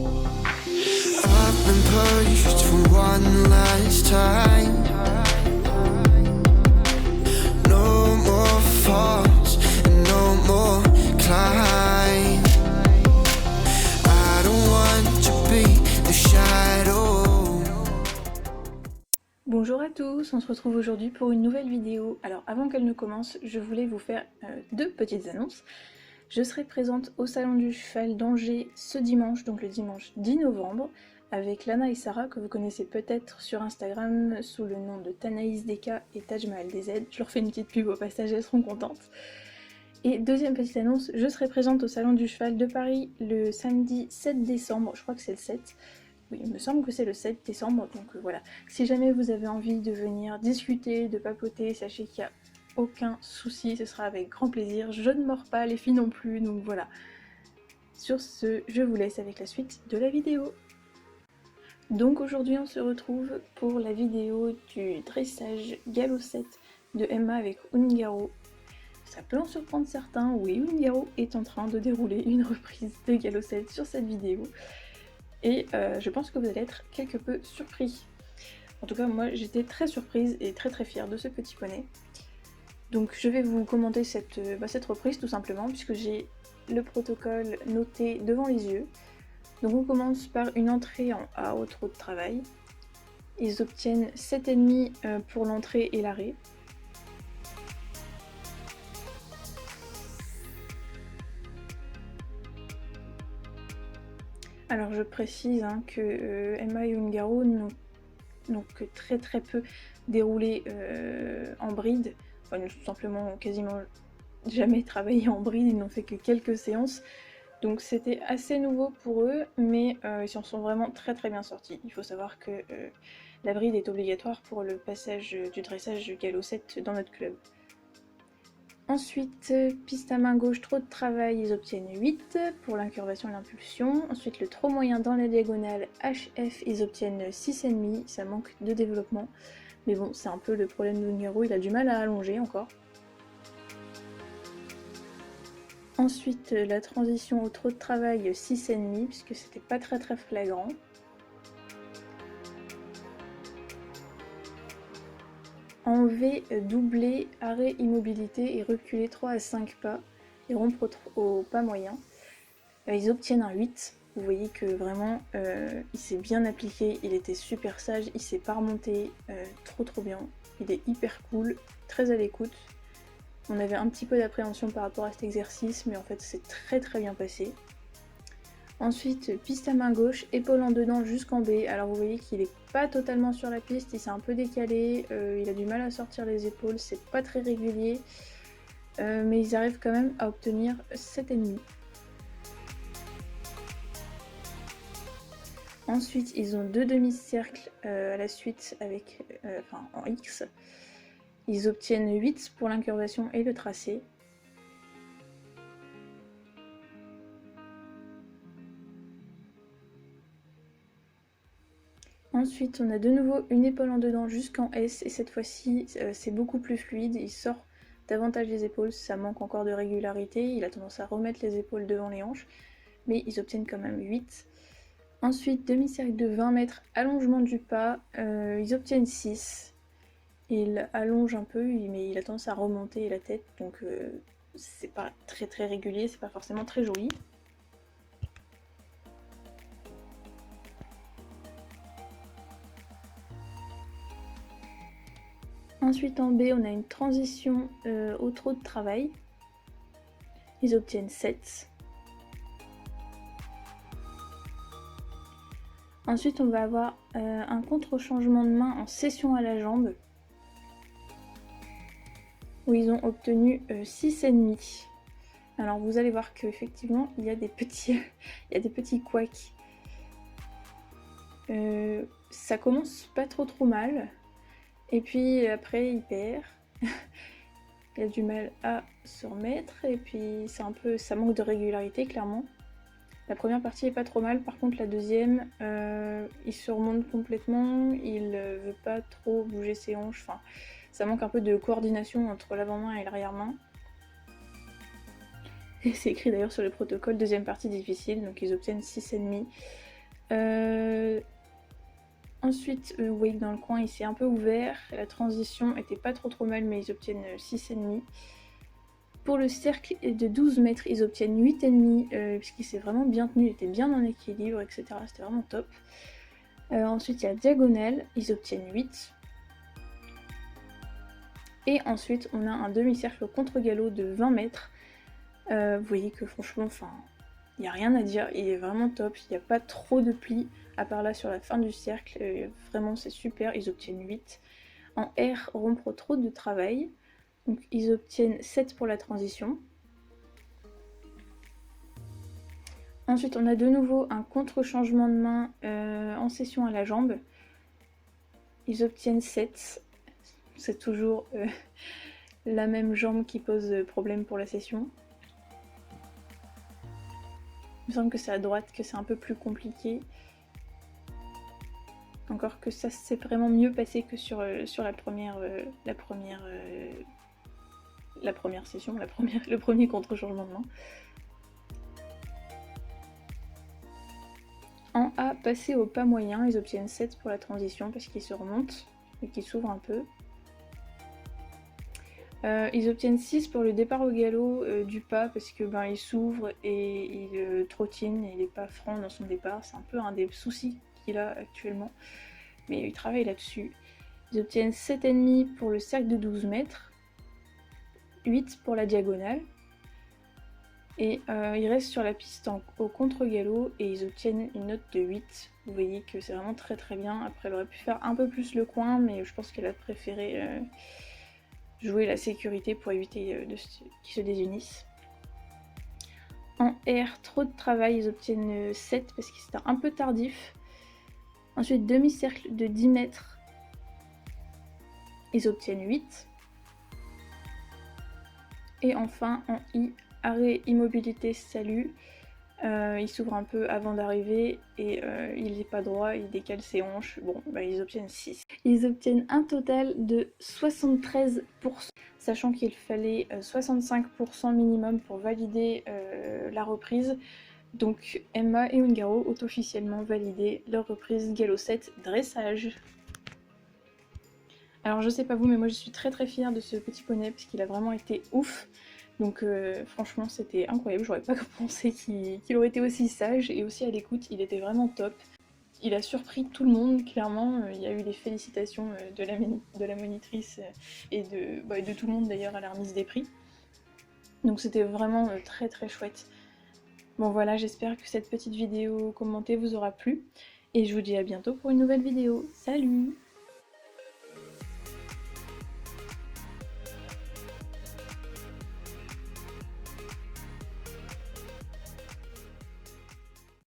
I've been pushed for one last time. No more falls and no more climb. I don't want to be the shadow. Bonjour à tous, on se retrouve aujourd'hui pour une nouvelle vidéo. Alors avant qu'elle ne commence, je voulais vous faire deux petites annonces. Je serai présente au Salon du Cheval d'Angers ce dimanche, donc le dimanche 10 novembre, avec Lana et Sarah, que vous connaissez peut-être sur Instagram sous le nom de Tanaïs DK et Tajmahal DZ. Je leur fais une petite pub au passage, elles seront contentes. Et deuxième petite annonce, je serai présente au Salon du Cheval de Paris le samedi 7 décembre, je crois que c'est le 7. Oui, il me semble que c'est le 7 décembre, donc voilà. Si jamais vous avez envie de venir discuter, de papoter, sachez qu'il n'y a aucun souci, ce sera avec grand plaisir. Je ne mords pas, les filles non plus, donc voilà. Sur ce, je vous laisse avec la suite de la vidéo. Donc aujourd'hui on se retrouve pour la vidéo du dressage galop 7 de Emma avec Ungaro. Ça peut en surprendre certains, oui, Ungaro est en train de dérouler une reprise de galop 7 sur cette vidéo. Et je pense que vous allez être quelque peu surpris. En tout cas, moi j'étais très surprise et très fière de ce petit poney. Donc je vais vous commenter cette reprise tout simplement, puisque j'ai le protocole noté devant les yeux. Donc on commence par une entrée en A au trot de travail. Ils obtiennent 7,5 pour l'entrée et l'arrêt. Alors je précise que Emma et Ungaro n'ont que très peu déroulé en bride. Enfin, ils n'ont tout simplement quasiment jamais travaillé en bride, ils n'ont fait que quelques séances. Donc c'était assez nouveau pour eux, mais ils s'en sont vraiment très bien sortis. Il faut savoir que la bride est obligatoire pour le passage du dressage du galop 7 dans notre club. Ensuite, piste à main gauche, trot de travail, ils obtiennent 8 pour l'incurvation et l'impulsion. Ensuite, le trot moyen dans la diagonale, HF, ils obtiennent 6,5, ça manque de développement. Mais bon, c'est un peu le problème de Ungaro, il a du mal à allonger encore. Ensuite, la transition au trot de travail, 6,5, puisque c'était pas très flagrant. En V, doubler, arrêt, immobilité et reculer 3 à 5 pas et rompre au pas moyen. Ils obtiennent un 8. Vous voyez que vraiment il s'est bien appliqué, il était super sage, il s'est pas remonté, trop bien. Il est hyper cool, très à l'écoute. On avait un petit peu d'appréhension par rapport à cet exercice, mais en fait c'est très bien passé. Ensuite, piste à main gauche, épaule en dedans jusqu'en B. Alors vous voyez qu'il est pas totalement sur la piste, il s'est un peu décalé, il a du mal à sortir les épaules, c'est pas très régulier. Mais ils arrivent quand même à obtenir 7,5. Ensuite, ils ont deux demi-cercles à la suite avec, en X. Ils obtiennent 8 pour l'incurvation et le tracé. Ensuite, on a de nouveau une épaule en dedans jusqu'en S, et cette fois-ci, c'est beaucoup plus fluide, il sort davantage les épaules, ça manque encore de régularité, il a tendance à remettre les épaules devant les hanches, mais ils obtiennent quand même 8. Ensuite, demi-cercle de 20 mètres, allongement du pas, ils obtiennent 6. Il allonge un peu, mais il a tendance à remonter la tête, donc c'est pas très régulier, c'est pas forcément très joli. Ensuite en B, on a une transition au trot de travail. Ils obtiennent 7. Ensuite, on va avoir un contre-changement de main en cession à la jambe, où ils ont obtenu 6,5. Alors vous allez voir qu'effectivement, il y a des petits couacs. Ça commence pas trop mal. Et puis après il perd, il a du mal à se remettre et puis ça manque de régularité clairement. La première partie est pas trop mal, par contre la deuxième, il se remonte complètement, il veut pas trop bouger ses hanches, enfin ça manque un peu de coordination entre l'avant-main et l'arrière-main. Et c'est écrit d'ailleurs sur le protocole, deuxième partie difficile, donc ils obtiennent 6,5. Ensuite, vous voyez que dans le coin il s'est un peu ouvert, la transition était pas trop mal, mais ils obtiennent 6,5. Pour le cercle de 12 mètres, ils obtiennent 8,5, puisqu'il s'est vraiment bien tenu, il était bien en équilibre, etc. C'était vraiment top. Ensuite, il y a diagonale, ils obtiennent 8. Et ensuite, on a un demi-cercle au contre-galop de 20 mètres. Vous voyez que franchement, il n'y a rien à dire, il est vraiment top, il n'y a pas trop de plis, à part là sur la fin du cercle, vraiment c'est super, ils obtiennent 8. En R, rompre trop de travail, donc ils obtiennent 7 pour la transition. Ensuite, on a de nouveau un contre-changement de main en session à la jambe. Ils obtiennent 7. C'est toujours la même jambe qui pose problème pour la session. Il me semble que c'est à droite que c'est un peu plus compliqué. Encore que ça s'est vraiment mieux passé que sur la première session, le premier contre-changement de main. En A, passer au pas moyen, ils obtiennent 7 pour la transition parce qu'ils se remontent et qu'ils s'ouvrent un peu. Ils obtiennent 6 pour le départ au galop du pas parce que il s'ouvre et il trottine et il n'est pas franc dans son départ. C'est un peu un des soucis qu'il a actuellement, mais il travaille là-dessus. Ils obtiennent 7,5 pour le cercle de 12 mètres, 8 pour la diagonale, et ils restent sur la piste au contre-galop et ils obtiennent une note de 8. Vous voyez que c'est vraiment très bien. Après, elle aurait pu faire un peu plus le coin, mais je pense qu'elle a préféré jouer la sécurité pour éviter qu'ils se désunissent. En R, trop de travail, ils obtiennent 7 parce que c'était un peu tardif. Ensuite, demi-cercle de 10 mètres, ils obtiennent 8. Et enfin, en I, arrêt, immobilité, salut. Il s'ouvre un peu avant d'arriver et il n'est pas droit, il décale ses hanches. Bon, ils obtiennent 6. Ils obtiennent un total de 73%, sachant qu'il fallait 65% minimum pour valider la reprise. Donc Emma et Ungaro ont officiellement validé leur reprise galop 7 dressage. Alors je sais pas vous, mais moi je suis très fière de ce petit poney parce qu'il a vraiment été ouf. Donc franchement c'était incroyable, j'aurais pas pensé qu'il aurait été aussi sage et aussi à l'écoute, il était vraiment top. Il a surpris tout le monde, clairement, il y a eu les félicitations de la monitrice et de tout le monde d'ailleurs à la remise des prix. Donc c'était vraiment très chouette. Bon voilà, j'espère que cette petite vidéo commentée vous aura plu et je vous dis à bientôt pour une nouvelle vidéo. Salut!